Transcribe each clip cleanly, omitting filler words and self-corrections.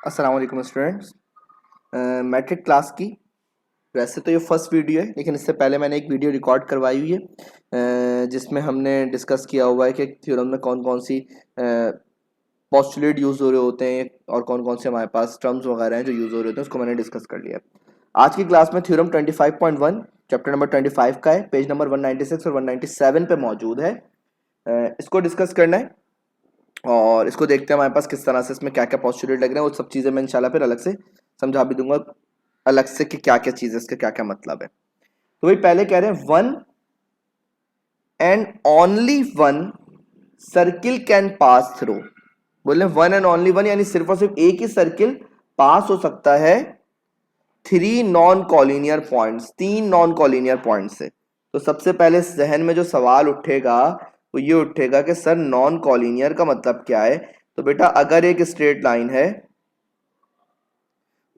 अस्सलाम वालेकुम students. Matric class की वैसे तो ये फर्स्ट वीडियो है, लेकिन इससे पहले मैंने एक वीडियो रिकॉर्ड करवाई हुई है जिसमें हमने डिस्कस किया हुआ है कि थ्योरम में कौन कौन सी पोस्टुलेट यूज़ हो रहे होते हैं और कौन कौन से हमारे पास टर्म्स वगैरह हैं जो यूज़ हो रहे होते हैं, उसको मैंने डिस्कस कर लिया। आज की क्लास में थ्योरम 25.1 चैप्टर नंबर 25 का है, पेज नंबर 196 और 197 पे मौजूद है। इसको डिस्कस करना है और इसको देखते हैं हमारे पास किस तरह से इसमें क्या क्या पॉस्टुलेट लग रहे हैं। वो सब चीज़ें मैं इंशाल्लाह फिर अलग से समझा भी दूंगा, अलग से कि क्या क्या चीज़ है, इसका क्या क्या मतलब है। तो वही पहले कह रहे हैं one and only one circle can pass through. बोले वन एंड ओनली वन यानी सिर्फ और सिर्फ एक ही सर्किल पास हो सकता है थ्री नॉन कॉलिनियर पॉइंट्स, तीन नॉन कॉलिनियर पॉइंट से। तो सबसे पहले जहन में जो सवाल उठेगा वो ये उठेगा कि सर नॉन कॉलिनियर का मतलब क्या है। तो बेटा अगर एक स्ट्रेट लाइन है,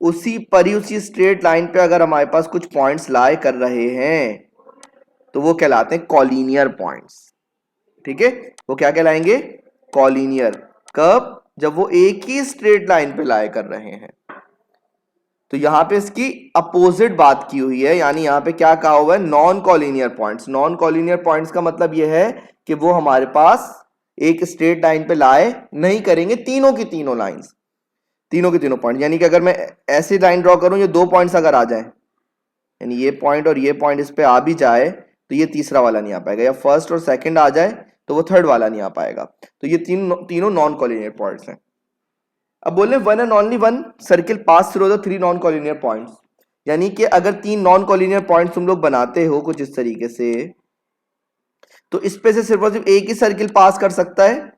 उसी स्ट्रेट लाइन पे अगर हमारे पास कुछ पॉइंट्स लाई कर रहे हैं तो वो कहलाते हैं कॉलिनियर पॉइंट्स। ठीक है, वो क्या कहलाएंगे? कॉलिनियर। कब? जब वो एक ही स्ट्रेट लाइन पे लाई कर रहे हैं। तो यहां पे इसकी अपोजिट बात की हुई है, यानी यहां पे क्या कहा हुआ है? Non collinear points. Non collinear points का मतलब यह है कि वो हमारे पास एक स्ट्रेट लाइन पे लाए नहीं करेंगे, तीनों की तीनों लाइंस, तीनों के तीनों पॉइंट। यानी कि अगर मैं ऐसी लाइन ड्रॉ करूं, ये दो पॉइंट्स अगर आ जाए, यानी ये पॉइंट और ये पॉइंट इस पे आ भी जाए तो ये तीसरा वाला नहीं आ पाएगा, या फर्स्ट और सेकंड आ जाए तो वो थर्ड वाला नहीं आ पाएगा। तो ये तीनों नॉन कॉलिनियर पॉइंट्स हैं। अब बोले one and only one circle pass through the three non collinear points, यानी कि अगर तीन नॉन कॉलिनियर पॉइंट्स तुम लोग बनाते हो कुछ इस तरीके से, तो इस पे से सिर्फ और सिर्फ एक ही सर्किल पास कर सकता है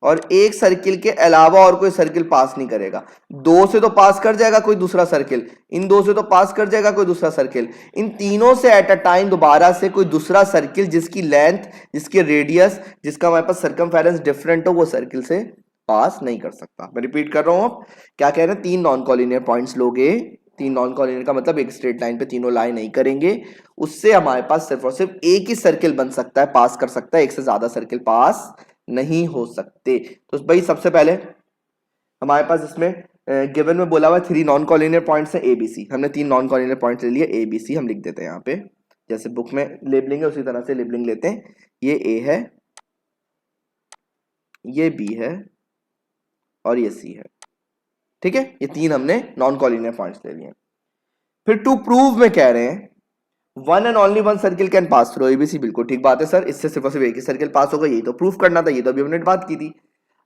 और एक सर्किल के अलावा और कोई सर्किल पास नहीं करेगा। दो से तो पास कर जाएगा कोई दूसरा सर्किल, इन दो से तो पास कर जाएगा कोई दूसरा सर्किल, इन तीनों से एट अ टाइम दोबारा से कोई दूसरा सर्किल जिसकी लेंथ, जिसके रेडियस, जिसका हमारे पास सर्कमफेरेंस डिफरेंट हो, वो सर्किल से पास नहीं कर सकता। मैं रिपीट कर रहा हूं, अब क्या कह रहे हैं? तीन नॉन कॉलिनियर पॉइंट्स लोगे, तीन नॉन कॉलिनियर का मतलब एक स्ट्रेट लाइन पे तीनों लाइन नहीं करेंगे, उससे हमारे पास सिर्फ और सिर्फ एक ही सर्किल बन सकता है, पास कर सकता है, एक से ज्यादा सर्किल पास नहीं हो सकते। तो भाई सबसे पहले हमारे पास इसमें गिवन में बोला हुआ थ्री नॉन कॉलिनियर पॉइंट्स है एबीसी। हमने तीन नॉन कॉलिनियर पॉइंट्स ले लिए, एबीसी हम लिख देते हैं यहाँ पे, जैसे बुक में लेबलिंग है उसी तरह से लेबलिंग लेते हैं। ये ए है, ये बी है और ये सी है। ठीक है, ये तीन हमने नॉन कॉलिनियर पॉइंट्स ले लिए। फिर टू प्रूव में कह रहे हैं one and only one circle can pass through ABC. बिल्कुल ठीक बात है सर, इससे सिर्फ और सिर्फ एक ही सर्किल पास होगा, यही तो प्रूफ करना था, ये तो अभी हमने बात की थी।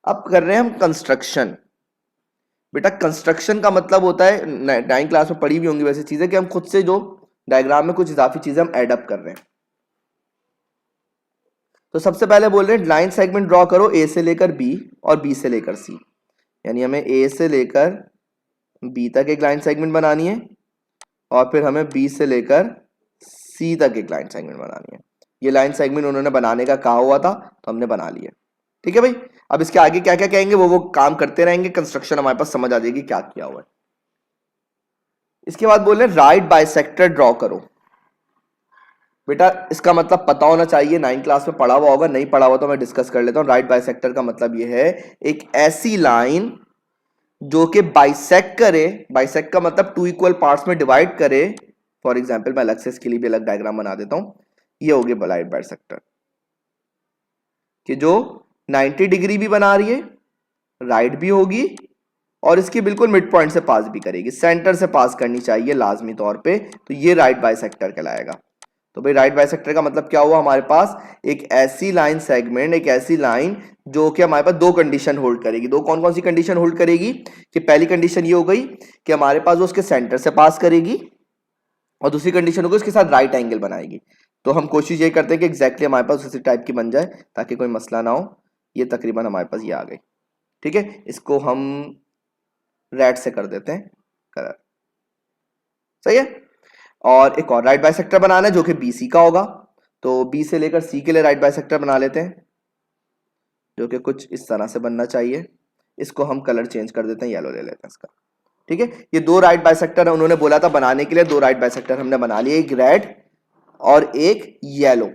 अब कर रहे हैं हम कंस्ट्रक्शन। बेटा कंस्ट्रक्शन का मतलब होता है, 9th क्लास में पढ़ी भी होंगी वैसे चीजें, कि हम खुद से जो डायग्राम में कुछ इजाफी चीजें हम एड अप कर रहे हैं। तो सबसे पहले बोल रहे हैं लाइन सेगमेंट ड्रॉ करो ए से लेकर बी और बी से लेकर सी, यानी हमें ए से लेकर बी तक एक लाइन सेगमेंट बनानी है और फिर हमें बी से लेकर सी तक एक लाइन सेगमेंट बनानी है। ये लाइन सेगमेंट उन्होंने बनाने का कहा हुआ था तो हमने बना लिया। ठीक है भाई, अब इसके आगे क्या क्या कहेंगे वो काम करते रहेंगे, कंस्ट्रक्शन हमारे पास समझ आ जाएगी क्या किया हुआ है। इसके बाद बोल रहे हैं राइट बाइसेक्टर ड्रॉ करो। बेटा इसका मतलब पता होना चाहिए, 9th क्लास में पढ़ा हुआ होगा, नहीं पढ़ा हुआ तो मैं डिस्कस कर लेता हूं। राइट बाइसेक्टर का मतलब यह है एक ऐसी लाइन जो कि बाइसेक्ट करे। बाइसेक्ट का मतलब टू इक्वल पार्ट्स में डिवाइड करे। फॉर एग्जाम्पल मैं अलग से इसके लिए भी अलग डायग्राम बना देता हूं। ये हो गया राइट बाइसेक्टर, कि जो 90 डिग्री भी बना रही है, राइट भी होगी और इसके बिल्कुल मिड पॉइंट से पास भी करेगी, सेंटर से पास करनी चाहिए लाजमी तौर पे, तो ये राइट बाइसेक्टर कहलाएगा। तो भाई राइट बाइसेक्टर का मतलब क्या हुआ? हमारे पास एक ऐसी लाइन सेगमेंट, एक ऐसी लाइन जो कि हमारे पास दो कंडीशन होल्ड करेगी। दो कौन कौन सी कंडीशन होल्ड करेगी? कि पहली कंडीशन ये हो गई कि हमारे पास वो उसके सेंटर से पास करेगी और दूसरी कंडीशन होगी उसके साथ राइट एंगल बनाएगी। तो हम कोशिश ये करते हैं कि एग्जैक्टली हमारे पास उसी टाइप की बन जाए ताकि कोई मसला ना हो। ये तकरीबन हमारे पास ये आ गई। ठीक है, इसको हम रेड से कर देते हैं कलर, सही है। और एक और राइट बाइसेक्टर बनाना है जो कि बी सी का होगा, तो बी से लेकर सी के लिए राइट बाइसेक्टर बना लेते हैं जो कि कुछ इस तरह से बनना चाहिए। इसको हम कलर चेंज कर देते हैं, येलो ले लेते हैं इसका। ठीक है, ये दो राइट बाइसेक्टर है, उन्होंने बोला था बनाने के लिए, दो राइट बाइसेक्टर हमने बना लिए, एक रेड और एक येलो।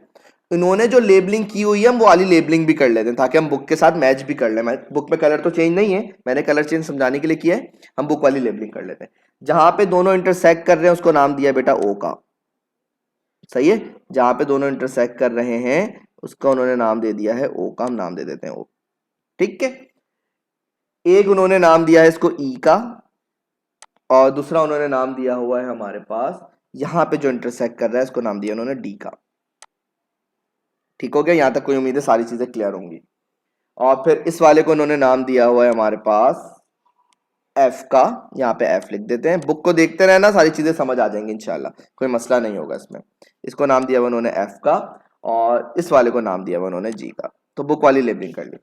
इन्होंने जो लेबलिंग की हुई है हम वो वाली लेबलिंग भी कर लेते हैं ताकि हम बुक के साथ मैच भी कर लें। बुक में कलर तो चेंज नहीं है, मैंने कलर चेंज समझाने के लिए किया है, हम बुक वाली लेबलिंग कर लेते हैं। जहां पे दोनों इंटरसेक्ट कर रहे हैं उसको नाम दिया बेटा ओ का, सही है। जहां पे दोनों इंटरसेक्ट कर रहे हैं उसका उन्होंने नाम दे दिया है ओ का, हम नाम दे देते हैं ओ, ठीक है। एक उन्होंने नाम दिया है इसको ई का, और दूसरा उन्होंने नाम दिया हुआ है हमारे पास यहां पे जो इंटरसेक्ट कर रहा है इसको नाम दिया उन्होंने डी का। ठीक हो गया, यहां तक कोई उम्मीद है सारी चीजें क्लियर होंगी। और फिर इस वाले को उन्होंने नाम दिया हुआ है हमारे पास एफ का, यहाँ पे एफ लिख देते हैं। बुक को देखते रहना, सारी चीजें समझ आ जाएंगी इंशाल्लाह, कोई मसला नहीं होगा इसमें। इसको नाम दिया हुआ उन्होंने एफ का और इस वाले को नाम दिया हुआ उन्होंने जी का। तो बुक वाली लेबलिंग कर ली।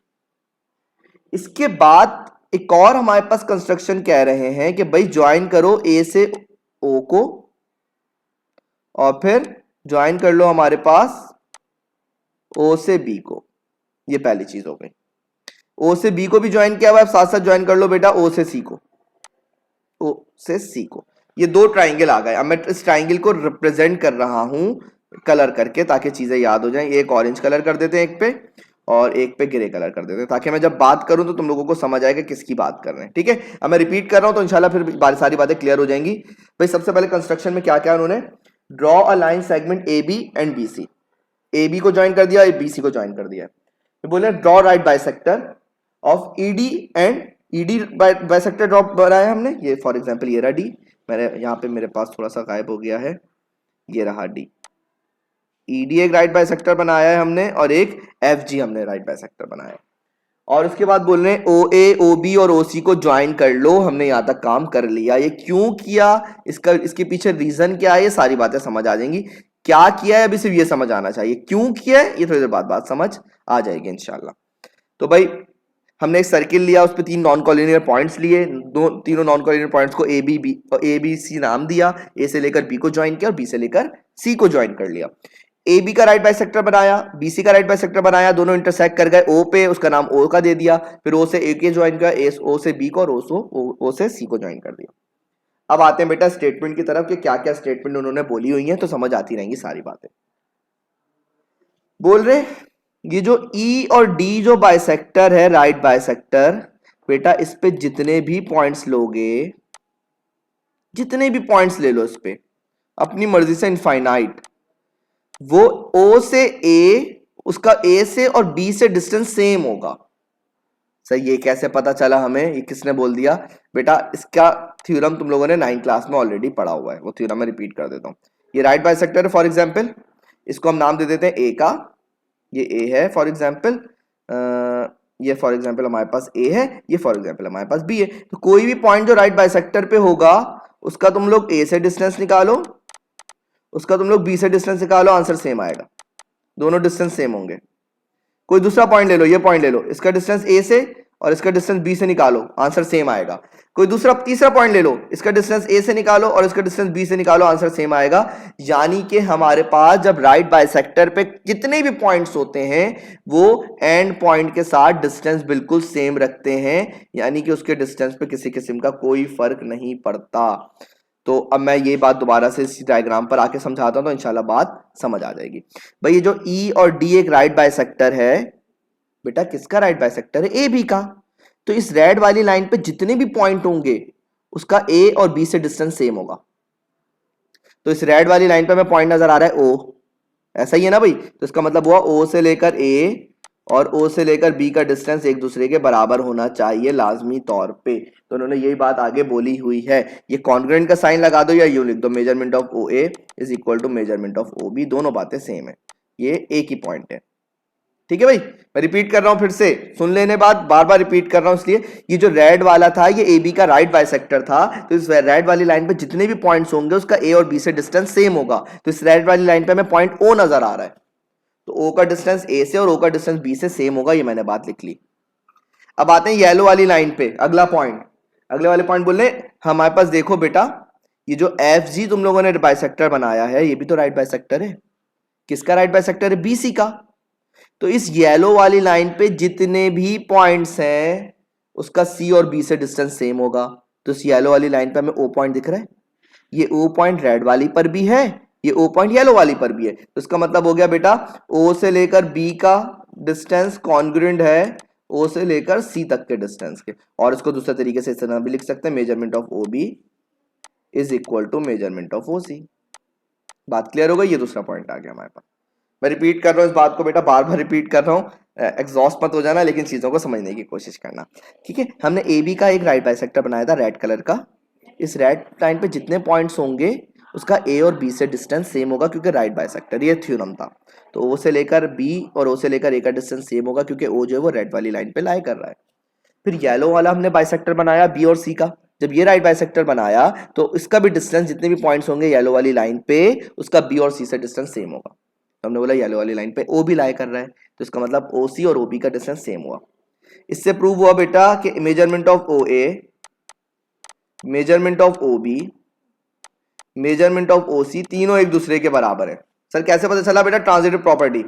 इसके बाद एक और हमारे पास कंस्ट्रक्शन कह रहे हैं कि भाई ज्वाइन करो ए से ओ को और फिर ज्वाइन कर लो हमारे पास ओ से बी को। ये पहली चीज हो गई। ओ से बी को भी ज्वाइन किया हुआ है, साथ साथ ज्वाइन कर लो बेटा ओ से सी को, ओ से सी को। ये दो ट्राइंगल आ गए। अब मैं इस ट्राइंगल को रिप्रेजेंट कर रहा हूं कलर करके ताकि चीजें याद हो जाएं। एक ऑरेंज कलर कर देते हैं एक पे और एक पे ग्रे कलर कर देते हैं ताकि मैं जब बात करूं तो तुम लोगों को समझ आएगा किसकी बात कर रहे हैं, ठीक है। अब मैं रिपीट कर रहा हूं तो इंशाल्लाह फिर सारी बातें क्लियर हो जाएंगी। भाई सबसे पहले कंस्ट्रक्शन में क्या क्या उन्होंने draw a line segment A B and B C. A B को ज्वाइन कर दिया, बी सी को ज्वाइन कर दिया। बोले draw right bisector of ED and ED bisector draw बनाया हमने। ये फॉर एग्जांपल ये रहा डी, मेरे यहाँ पे मेरे पास थोड़ा सा गायब हो गया है, ये रहा डी। ईडी एक राइट बाइसेक्टर बनाया है हमने और एक एफ जी हमने राइट बाइसेक्टर बनाया। और उसके बाद बोल रहे हैं ओ ए ओ बी और ओ सी को ज्वाइन कर लो। हमने यहाँ तक काम कर लिया। ये क्यों किया, इसके पीछे रीजन क्या है, ये सारी बातें समझ आ जाएंगी। क्या किया है अभी सिर्फ ये समझ आना चाहिए, क्यों किया है ये थोड़ी देर बाद बात समझ आ जाएगी इंशाल्लाह। तो भाई हमने एक सर्किल लिया, उस पर 3 नॉन कॉलिनियर पॉइंट्स लिए, तीनों नॉन कॉलिनियर पॉइंट्स को ए बी सी नाम दिया। ए से लेकर बी को ज्वाइन किया और बी से लेकर सी को ज्वाइन कर लिया। ए बी का राइट बाइसेक्टर बनाया, बी सी का राइट बाइसेक्टर बनाया, दोनों इंटरसेक्ट कर गए ओ पे, उसका नाम ओ का दे दिया। फिर ओ से ए के ज्वाइन किया, ओ से बी को और ओ से सी को ज्वाइन कर दिया। अब आते हैं बेटा स्टेटमेंट की तरफ कि क्या क्या स्टेटमेंट उन्होंने बोली हुई है, तो समझ आती रहेंगी सारी बातें। बोल रहे ये जो ई और डी जो बाइसेक्टर है राइट बाइसेक्टर, बेटा इस पे जितने भी पॉइंट्स लोगे, जितने भी पॉइंट्स ले लो इस पे अपनी मर्जी से इनफाइनाइट, वो ओ से ए, उसका ए से और बी से डिस्टेंस सेम होगा। सही, ये कैसे पता चला हमें, ये किसने बोल दिया बेटा? इसका थ्योरम तुम लोगों ने 9th क्लास में ऑलरेडी पढ़ा हुआ है, वो थ्योरम मैं रिपीट कर देता हूं। ये राइट बाइसेक्टर है फॉर एग्जांपल, इसको हम नाम दे देते हैं ए का, ये ए है फॉर एग्जांपल, ये फॉर एग्जांपल हमारे पास ए है, ये फॉर एग्जांपल हमारे पास बी है। तो कोई भी पॉइंट जो राइट बाइसेक्टर पे होगा उसका तुम लोग ए से डिस्टेंस निकालो, उसका तुम लोग बी से डिस्टेंस निकालो, आंसर सेम आएगा, दोनों डिस्टेंस सेम होंगे। कोई दूसरा पॉइंट ले लो, ये पॉइंट ले लो, इसका डिस्टेंस ए से और इसका डिस्टेंस बी से निकालो, आंसर सेम आएगा। कोई दूसरा तीसरा पॉइंट ले लो, इसका डिस्टेंस ए से निकालो और इसका डिस्टेंस बी से निकालो, आंसर सेम आएगा। यानी कि हमारे पास जब राइट बाइसेक्टर पे कितने भी पॉइंट्स होते हैं वो एंड पॉइंट के साथ डिस्टेंस बिल्कुल सेम रखते हैं, यानी कि उसके डिस्टेंस पे किसी किस्म का कोई फर्क नहीं पड़ता। तो अब मैं ये बात दोबारा से इस डायग्राम पर आके समझाता हूं तो इंशाल्लाह बात समझ आ जाएगी। भाई ये जो ई और डी एक राइट बाइसेक्टर है, बेटा किसका राइट बाइसेक्टर है? ए बी का। तो इस रेड वाली लाइन पे जितने भी पॉइंट होंगे उसका ए और बी से डिस्टेंस सेम होगा। तो इस रेड वाली लाइन पे हमें पॉइंट नजर आ रहा है ओ, ऐसा ही है ना भाई? तो इसका मतलब हुआ ओ से लेकर ए और ओ से लेकर बी का डिस्टेंस एक दूसरे के बराबर होना चाहिए लाजमी तौर पे। तो उन्होंने यही बात आगे बोली हुई है। ये कॉन्ग्रुएंट का साइन लगा दो या यूं लिख दो, measurement of O A is equal to measurement of O B, दोनों बातें सेम है, ये एक ही पॉइंट है। ठीक है भाई, मैं रिपीट कर रहा हूं फिर से, सुन लेने बाद बार बार रिपीट कर रहा हूं इसलिए, ये जो रेड वाला था ये ए बी का राइट बाइसेक्टर था। तो इस रेड वाली लाइन पे जितने भी पॉइंट्स होंगे उसका ए और बी से डिस्टेंस सेम होगा। तो इस रेड वाली लाइन पे हमें पॉइंट ओ नजर आ रहा है, तो ओ का डिस्टेंस ए से और ओ का डिस्टेंस बी से सेम होगा, ये मैंने बात लिख ली। अब आते हैं येलो वाली लाइन पे, अगला पॉइंट, अगले वाले पॉइंट बोल रहे हमारे पास देखो बेटा, ये जो एफ जी तुम लोगों ने बाइसेक्टर बनाया है ये भी तो राइट बाइसेक्टर है। किसका राइट बाइसेक्टर है? बी सी का। तो इस येलो वाली लाइन पे जितने भी पॉइंट्स हैं उसका सी और बी से डिस्टेंस सेम होगा। तो इस येलो वाली लाइन पे हमें ओ पॉइंट दिख रहा है, ये ओ पॉइंट रेड वाली पर भी है ये O पॉइंट येलो वाली पर भी है, तो इसका मतलब हो गया बेटा O से लेकर B का डिस्टेंस कॉन्ग्रुएंट है O से लेकर C तक के डिस्टेंस के। और इसको दूसरे तरीके से इस तरह भी लिख सकते हैं, measurement of OB is equal to measurement of OC। बात क्लियर हो गई? ये दूसरा पॉइंट आ गया हमारे पास। मैं रिपीट कर रहा हूँ इस बात को बेटा, बार बार रिपीट कर रहा हूँ, एग्जॉस्ट मत हो जाना, लेकिन चीजों को समझने की कोशिश करना, ठीक है। हमने AB का एक राइट बाइसेक्टर बनाया था रेड कलर का। इस रेड लाइन पे जितने पॉइंट्स होंगे उसका A और B से डिस्टेंस सेम होगा क्योंकि राइट बाइसेक्टर, ये थ्योरम था। तो O से लेकर B और O से लेकर A का डिस्टेंस सेम होगा क्योंकि O जो है वो रेड वाली लाइन पे लाई कर रहा है। फिर येलो वाला हमने बाइसेक्टर बनाया B और C का। जब ये राइट बाइसेक्टर बनाया तो इसका भी डिस्टेंस, जितने भी पॉइंट्स होंगे येलो वाली लाइन पे, उसका B और C से डिस्टेंस सेम होगा। तो हमने बोला येलो वाली लाइन पे O भी लाई कर रहा है, तो इसका मतलब OC और OB का डिस्टेंस सेम हुआ। इससे प्रूव हुआ बेटा कि measurement of OA, measurement of OB, measurement of OC तीनों एक दूसरे के बराबर है। सर कैसे पता चला बेटा? ट्रांजिटिव प्रॉपर्टी,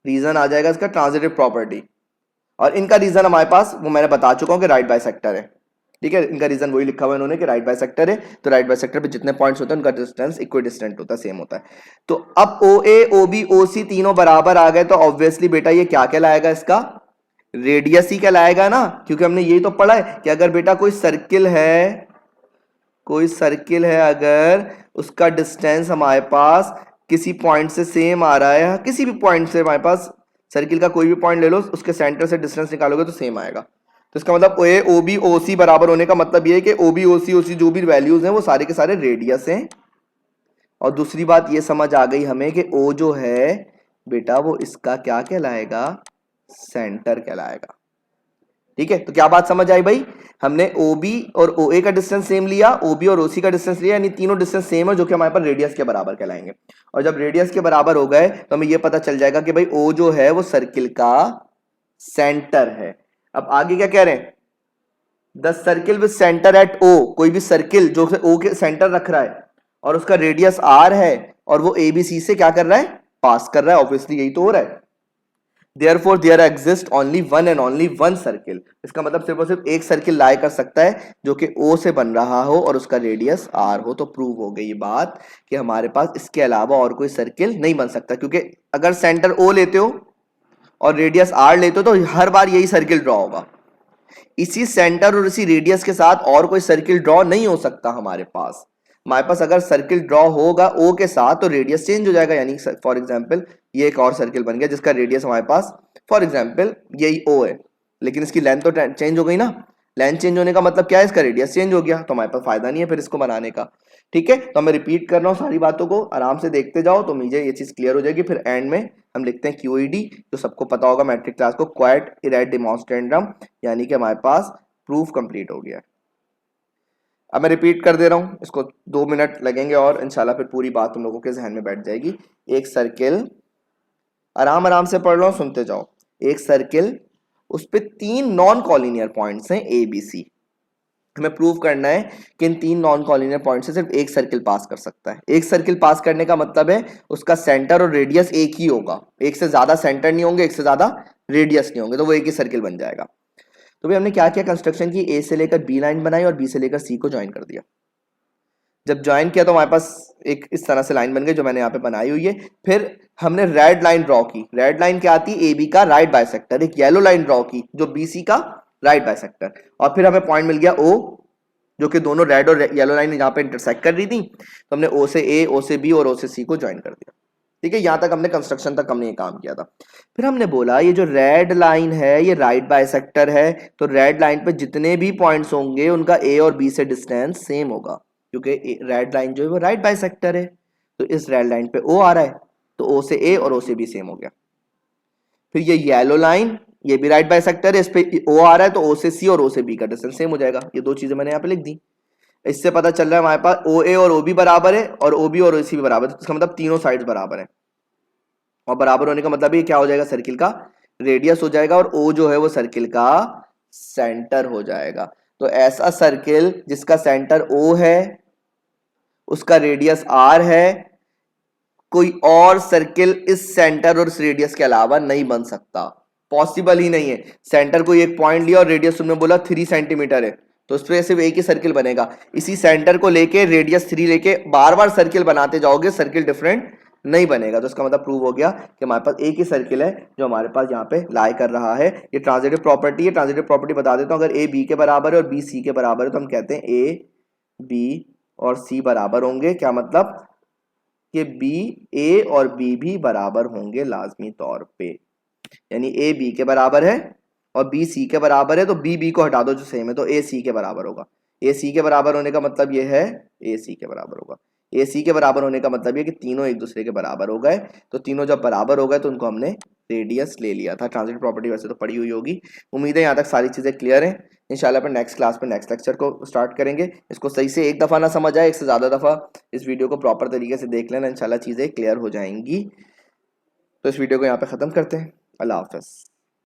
रीजन आ जाएगा इसका ट्रांजिटिव प्रॉपर्टी। और इनका रीजन हमारे पास वो मैंने बता चुका हूं कि राइट बाइसेक्टर है, ठीक है। इनका रीजन वही लिखा हुआ है इन्होंने कि राइट बाइसेक्टर है, तो राइट बाइसेक्टर पे जितने पॉइंट्स होते हैं उनका डिस्टेंस इक्विडिस्टेंट होता है, सेम होता है। तो अब OA OB OC तीनों बराबर आ गए, तो ऑब्वियसली बेटा ये क्या कहलाएगा? इसका रेडियस ही कहलाएगा ना, क्योंकि हमने यही तो पढ़ा है कि अगर बेटा कोई सर्किल है, कोई सर्किल है, अगर उसका डिस्टेंस हमारे पास किसी पॉइंट से सेम आ रहा है, किसी भी पॉइंट से हमारे पास सर्किल का कोई भी पॉइंट ले लो, उसके सेंटर से डिस्टेंस निकालोगे तो सेम आएगा। तो इसका मतलब OA OB OC बराबर होने का मतलब ये है कि OB OC OC जो भी वैल्यूज हैं वो सारे के सारे रेडियस हैं। और दूसरी बात ये समझ आ गई हमें कि O जो है बेटा वो इसका क्या कहलाएगा? सेंटर कहलाएगा, ठीक है। तो क्या बात समझ आई भाई? हमने OB और OA का डिस्टेंस सेम लिया, OB और OC का डिस्टेंस लिया, यानी तीनों डिस्टेंस सेम है जो कि हमारे पास रेडियस के बराबर कहलाएंगे। और जब रेडियस के बराबर हो गए तो हमें यह पता चल जाएगा कि भाई O जो है वो सर्किल का सेंटर है। अब आगे क्या कह रहे हैं? The circle with centre at O, कोई भी सर्किल जो O के सेंटर रख रहा है और उसका रेडियस R है और वो ABC से क्या कर रहा है? पास कर रहा है, ऑब्वियसली यही तो हो रहा है। Therefore there exists only one and only one circle। इसका मतलब सिर्फ और सिर्फ एक सर्किल लाई कर सकता है जो कि O से बन रहा हो और उसका रेडियस R हो। तो प्रूव हो गई ये बात कि हमारे पास इसके अलावा और कोई सर्किल नहीं बन सकता, क्योंकि अगर सेंटर O लेते हो और रेडियस R लेते हो तो हर बार यही सर्किल ड्रॉ होगा। इसी सेंटर और इसी रेडियस के साथ और कोई सर्किल ड्रॉ नहीं हो सकता हमारे पास। हमारे पास अगर सर्किल ड्रॉ होगा O के साथ तो रेडियस चेंज हो जाएगा, यानी फॉर एग्जांपल ये एक और सर्किल बन गया जिसका रेडियस हमारे पास फॉर एग्जांपल यही O है, लेकिन इसकी लेंथ तो चेंज हो गई ना। लेंथ चेंज होने का मतलब क्या है? इसका रेडियस चेंज हो गया, तो हमारे पास फायदा नहीं है फिर इसको बनाने का, ठीक है। तो मैं रिपीट कर रहा हूँ सारी बातों को, आराम से देखते जाओ तो मुझे ये चीज क्लियर हो जाएगी। फिर एंड में हम लिखते हैं QED, जो सबको पता होगा मैट्रिक क्लास को, क्वाइट इरेट डेमोन्स्ट्रेंडम, यानी कि हमारे पास प्रूफ कंप्लीट हो गया। अब मैं रिपीट कर दे रहा हूं, इसको 2 मिनट लगेंगे और इंशाल्लाह फिर पूरी बात तुम लोगों के जहन में बैठ जाएगी। एक सर्किल, आराम आराम से पढ़ लो, सुनते जाओ। एक सर्किल, उस पे 3 नॉन कॉलिनियर पॉइंट्स हैं ABC। हमें प्रूव करना है कि इन 3 नॉन कॉलिनियर पॉइंट से सिर्फ एक सर्किल पास कर सकता है। एक सर्किल पास करने का मतलब है उसका सेंटर और रेडियस एक ही होगा, एक से ज्यादा सेंटर नहीं होंगे, एक से ज्यादा रेडियस नहीं होंगे, तो वो एक ही सर्किल बन जाएगा। तो भाई हमने क्या किया? कंस्ट्रक्शन की, A से लेकर B लाइन बनाई और B से लेकर C को ज्वाइन कर दिया। जब ज्वाइन किया तो हमारे पास एक इस तरह से लाइन बन गई जो मैंने यहाँ पे बनाई हुई है। फिर हमने रेड लाइन ड्रॉ की। रेड लाइन क्या आती है? AB का राइट बाइसेक्टर। एक येलो लाइन ड्रॉ की जो BC का राइट बाइसेक्टर। और फिर हमें पॉइंट मिल गया O, जो कि दोनों रेड और येलो लाइन यहाँ पे इंटरसेक्ट कर रही थी। तो हमने O से A, O से B और O से C को ज्वाइन कर दिया, ठीक है। यहां तक हमने कंस्ट्रक्शन तक हमने ये काम किया था। फिर हमने बोला ये जो रेड लाइन है ये राइट बाइसेक्टर है, तो रेड लाइन पे जितने भी पॉइंट्स होंगे उनका A और B से डिस्टेंस सेम होगा, क्योंकि रेड लाइन जो है वो राइट बाइसेक्टर है। तो इस रेड लाइन पे O आ रहा है तो O से A और O से B सेम हो गया। फिर ये येलो लाइन, ये भी राइट बाइसेक्टर है, इस पे O आ रहा है तो O से C और O से B का डिस्टेंस सेम हो जाएगा। ये 2 चीजें मैंने यहाँ पे लिख दी। इससे पता चल रहा है हमारे पास OA और OB बराबर है और OB और OC भी बराबर है, इसका मतलब तीनों साइड्स बराबर है। और बराबर होने का मतलब ये क्या हो जाएगा? सर्किल का रेडियस हो जाएगा और O जो है वो सर्किल का सेंटर हो जाएगा। तो ऐसा सर्किल जिसका सेंटर O है, उसका रेडियस R है, कोई और सर्किल इस सेंटर और इस रेडियस के अलावा नहीं बन सकता, पॉसिबल ही नहीं है। सेंटर कोई एक पॉइंट लिया और रेडियस तुमने बोला 3 सेंटीमीटर है, तो इस पर सिर्फ एक ही सर्किल बनेगा। इसी सेंटर को लेके रेडियस 3 लेके बार बार सर्किल बनाते जाओगे, सर्किल डिफरेंट नहीं बनेगा। तो इसका मतलब प्रूव हो गया कि हमारे पास एक ही सर्किल है जो हमारे पास यहाँ पे लाई कर रहा है। ये ट्रांजिटिव प्रॉपर्टी है। ट्रांजिटिव प्रॉपर्टी बता देता हूँ, अगर ए बी के बराबर है और बी सी के बराबर है तो हम कहते हैं ए बी और सी बराबर होंगे। क्या मतलब कि बी ए और बी भी बराबर होंगे लाजमी तौर पे, यानी ए बी के बराबर है और बी सी के बराबर है, तो बी बी को हटा दो जो सेम है, तो ए सी के बराबर होगा। ए सी के बराबर होने का मतलब ये है ए सी के बराबर होगा। ए सी के बराबर होने का मतलब ये कि तीनों एक दूसरे के बराबर हो गए। तो तीनों जब बराबर हो गए तो उनको हमने रेडियस ले लिया था। ट्रांजिटिव प्रॉपर्टी वैसे तो पढ़ी हुई होगी। उम्मीद है यहाँ तक सारी चीजें क्लियर हैं। इंशाल्लाह अपन नेक्स्ट क्लास में नेक्स्ट लेक्चर को स्टार्ट करेंगे। इसको सही से एक दफा ना समझ आए, एक से ज्यादा दफा इस वीडियो को प्रॉपर तरीके से देख लेना, इंशाल्लाह चीजें क्लियर हो जाएंगी। तो इस वीडियो को यहाँ पे खत्म करते हैं। अल्लाह हाफ़िज़।